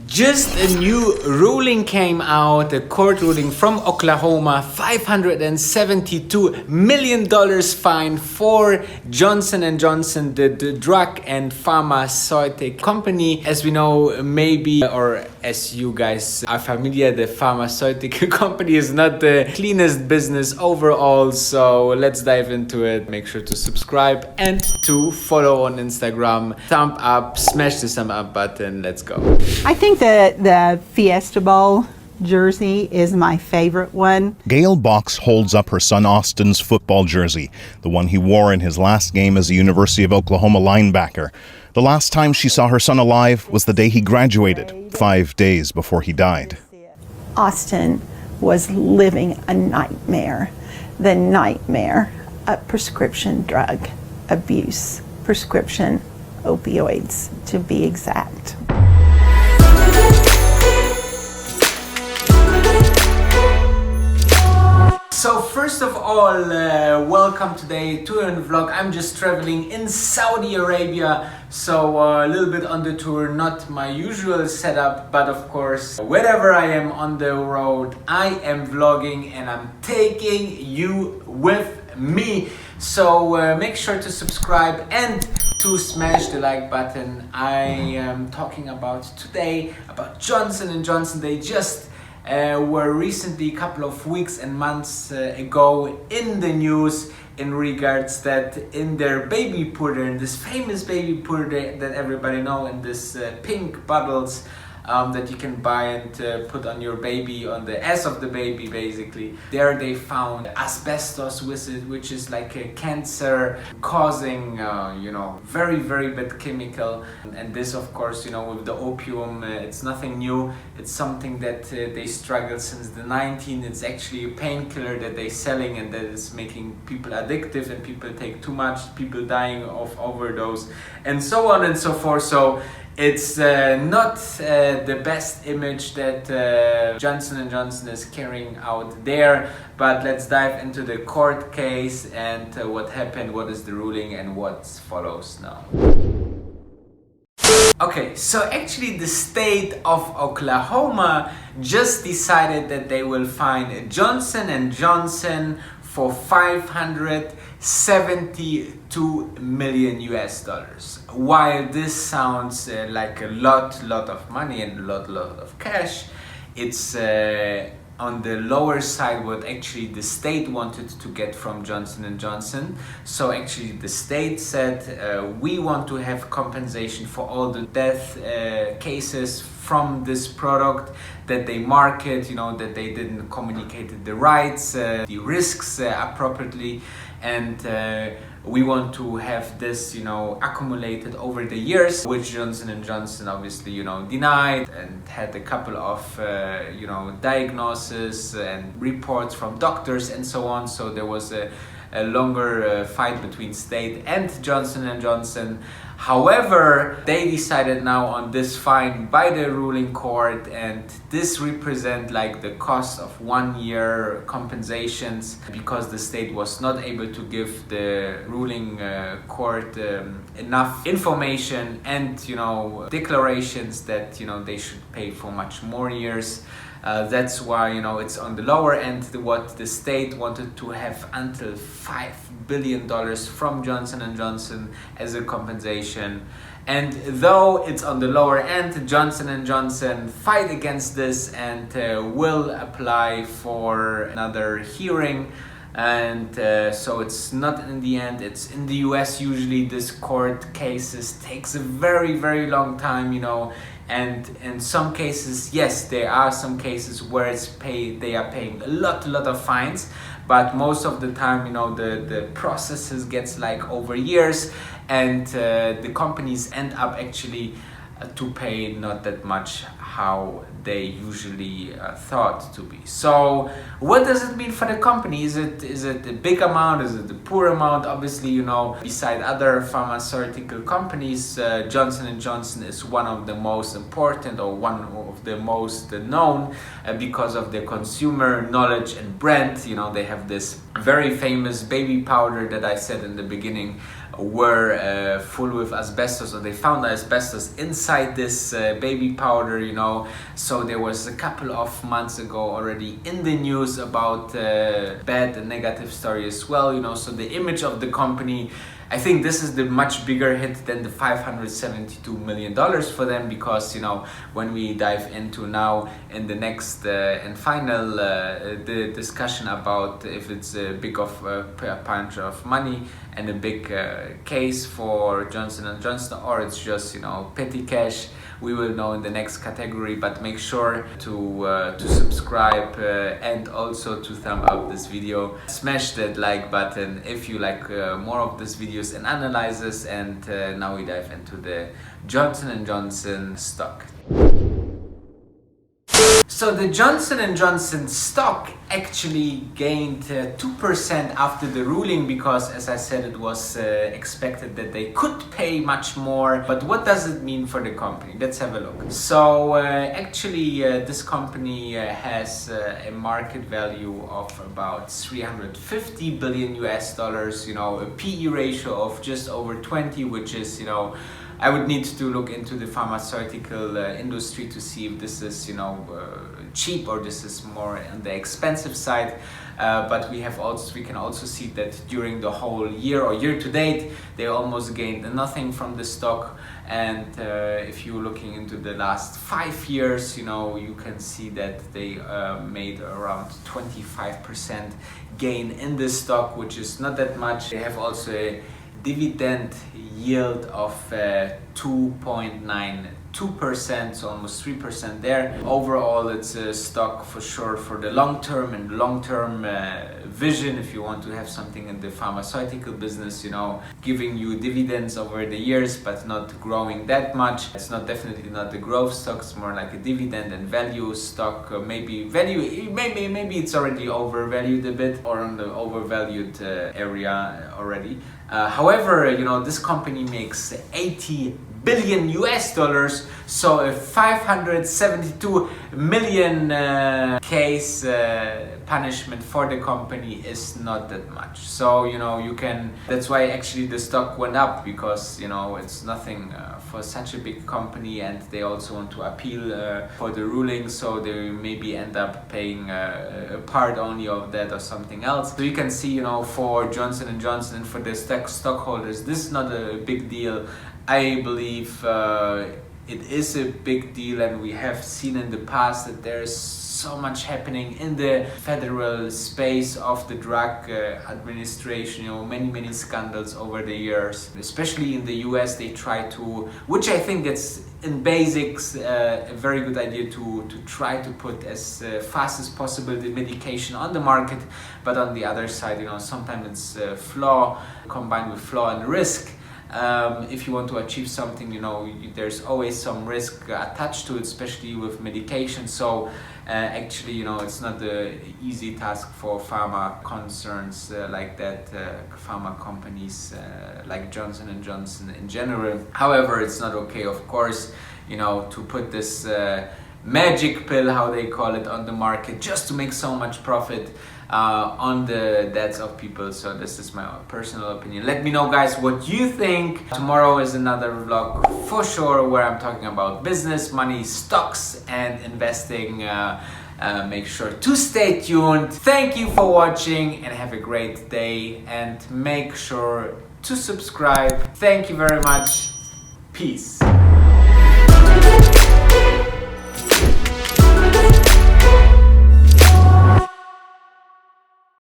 Just a new ruling came out, a court ruling from Oklahoma, $572 million fine for Johnson & Johnson, the drug and pharmaceutical company. As we know, maybe, or as you guys are familiar, the pharmaceutical company is not the cleanest business overall, so let's dive into it. Make sure to subscribe and to follow on Instagram. Thumb up, smash the thumb up button, let's go. I think that the Fiesta Bowl jersey is my favorite one. Gail Box holds up her son Austin's football jersey, the one he wore in his last game as a University of Oklahoma linebacker. The last time she saw her son alive was the day he graduated, 5 days before he died. Austin was living a nightmare, the nightmare of prescription drug abuse, prescription opioids to be exact. So first of all, welcome today to a vlog. I'm just traveling in Saudi Arabia, so a little bit on the tour, not my usual setup, but of course, wherever I am on the road, I am vlogging and I'm taking you with me. So make sure to subscribe and to smash the like button. I am talking about today about Johnson & Johnson. They just were recently, a couple of weeks and months ago, in the news in regards that in their baby powder, in this famous baby powder that everybody know, in this pink bottles that you can buy and put on your baby, on the ass of the baby basically. There they found asbestos with it, which is like a cancer causing, very, very bad chemical. And this, of course, with the opium, it's nothing new. It's something that they struggle since the 19. It's actually a painkiller that they're selling and that is making people addictive, and people take too much, people dying of overdose, and so on and so forth. So it's not the best image that Johnson & Johnson is carrying out there, but let's dive into the court case and what happened, what is the ruling, and what follows now. Okay, so actually the state of Oklahoma just decided that they will fine Johnson & Johnson for $572 million US. While this sounds like a lot of money and a lot of cash, it's on the lower side what actually the state wanted to get from Johnson & Johnson. So actually the state said we want to have compensation for all the death cases from this product that they market, that they didn't communicate the rights, the risks appropriately, and we want to have this, accumulated over the years, which Johnson & Johnson obviously, denied, and had a couple of, diagnoses and reports from doctors and so on. So there was a longer fight between state and Johnson & Johnson. However, they decided now on this fine by the ruling court, and this represent like the cost of 1 year compensations because the state was not able to give the ruling court enough information and declarations that they should pay for much more years. That's why it's on the lower end. What the state wanted to have until $5 billion from Johnson & Johnson as a compensation. And though it's on the lower end, Johnson & Johnson fight against this and will apply for another hearing. And so it's not in the end, it's in the US. Usually this court cases takes a very, very long time, and in some cases, yes, there are some cases where they are paying a lot of fines, but most of the time, the processes gets like over years, and the companies end up actually to pay not that much how they usually thought to be. So what does it mean for the company? Is it a big amount? Is it a poor amount? Obviously, beside other pharmaceutical companies, Johnson & Johnson is one of the most important, or one of the most known because of their consumer knowledge and brand. They have this very famous baby powder that I said in the beginning, were full with asbestos, or they found asbestos inside this baby powder, you know. So there was a couple of months ago already in the news about bad and negative story as well, you know. So the image of the company, I think this is the much bigger hit than the $572 million for them, because, you know, when we dive into now in the next and final the discussion about if it's a big of a punch of money and a big case for Johnson & Johnson, or it's just, you know, petty cash, we will know in the next category. But make sure to subscribe and also to thumb up this video. Smash that like button if you like more of these videos and analysis. And now we dive into the Johnson & Johnson stock. So the Johnson & Johnson stock actually gained 2% after the ruling, because, as I said, it was expected that they could pay much more. But what does it mean for the company? Let's have a look. So actually this company has a market value of about 350 billion US dollars, you know, a PE ratio of just over 20, which is, you know, I would need to look into the pharmaceutical industry to see if this is, you know, cheap or this is more on the expensive side. But we can also see that during the whole year or year to date, they almost gained nothing from the stock. And if you're looking into the last 5 years, you know, you can see that they made around 25% gain in the stock, which is not that much. They have also a dividend yield of 2.92%, so almost 3% there. Overall, it's a stock for sure for the long term and long-term vision. If you want to have something in the pharmaceutical business, you know, giving you dividends over the years but not growing that much. It's definitely not the growth stock. It's more like a dividend and value stock. Maybe it's already overvalued a bit, or on the overvalued area already. However, you know, this company makes 80 billion US dollars, so a 572 million case punishment for the company is not that much. So, you know, that's why actually the stock went up, because, you know, it's nothing for such a big company, and they also want to appeal for the ruling, so they maybe end up paying a part only of that or something else. So you can see, you know, for Johnson & Johnson and for the stockholders, this is not a big deal. I believe it is a big deal, and we have seen in the past that there is so much happening in the federal space of the drug administration, you know, many scandals over the years. Especially in the US, they try to, which I think it's in basics a very good idea, to try to put as fast as possible the medication on the market. But on the other side, you know, sometimes it's flaw combined with flaw and risk. If you want to achieve something, you know, there's always some risk attached to it, especially with medication. So actually, you know, it's not an easy task for pharma concerns like that, pharma companies like Johnson & Johnson in general. However, it's not okay, of course, you know, to put this magic pill, how they call it, on the market just to make so much profit on the deaths of people. So this is my personal opinion. Let me know, guys, what you think. Tomorrow is another vlog for sure, where I'm talking about business, money, stocks, and investing. Make sure to stay tuned. Thank you for watching, and have a great day, and make sure to subscribe. Thank you very much. Peace.